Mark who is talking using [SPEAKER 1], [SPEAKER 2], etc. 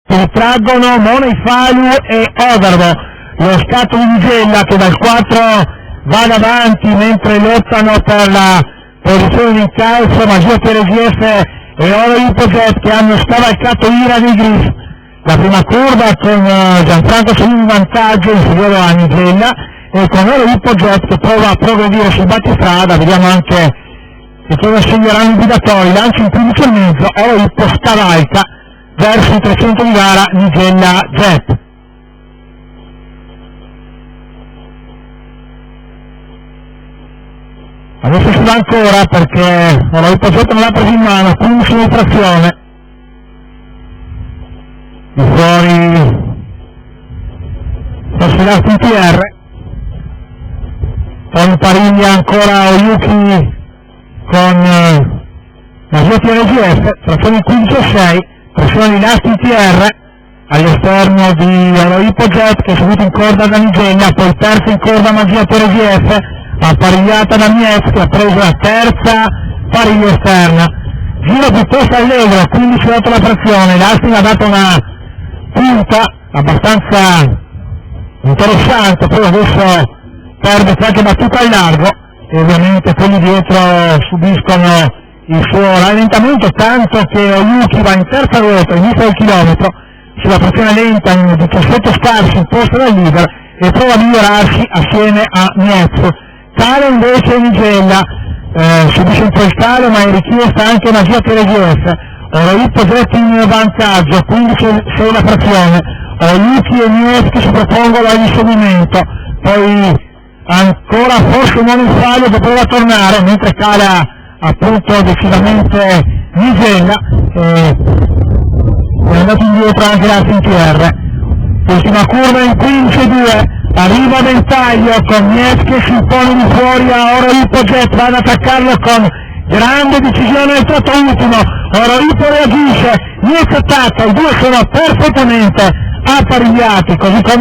[SPEAKER 1] ritraggono Moneifalu e Odarbo. Lo scatto di Nigella che dal 4 va davanti mentre lottano per la posizione di incalzo Magia Teresieff e Oro Ipojet che hanno scavalcato Ira dei Gris. La prima curva con Gianfranco Solini in vantaggio inferiore a Nigella e con Oro Ipojet che prova a progredire sul battistrada. Vediamo anche che cosa sceglieranno i guidatori. Lancio in 15,5, Oro Ippo scavalca verso i 300 di gara Nigella Jet. Adesso si va ancora perché Oro Ippo Jet non l'ha preso in mano, 15 in trazione. Di fuori forse l'altro TR, poi pariglia ancora Oyuki con la sua TRGF, trazione 15,6, pressione di Lasti TR all'esterno di Oro Ippo Jet che è subito in corda da Nigella, poi terza in corda Magia TRGF, apparigliata da Miez che ha preso la terza pariglia esterna. Giro piuttosto allegro, 15,8 la trazione, Lasti ha dato una punta abbastanza interessante, poi adesso perde qualche battuta al largo e ovviamente quelli dietro subiscono il suo rallentamento, tanto che Oyuki va in terza ruota inizia il chilometro sulla trazione lenta in 17 scarsi imposta dal leader e prova a migliorarsi assieme a Miez. Calo invece Nigella, subisce un po' il calo ma è richiesta anche Magia Teresieff. Oro Ippo Jet in vantaggio, 15,6 la frazione, Oyuki e Miez che si propongono all'inseguimento, poi ancora forse Moneifalu che prova a tornare mentre cala appunto decisamente Nigella e è andato indietro anche l'Alpin TR. Ultima curva in 15,2, arriva Ventaglio con Miez che si impone di fuori a Oro Ippo Jet, va ad attaccarlo con grande decisione del tratto ultimo. Oro Ippo reagisce, Miez attacca, i due sono perfettamente apparigliati, così come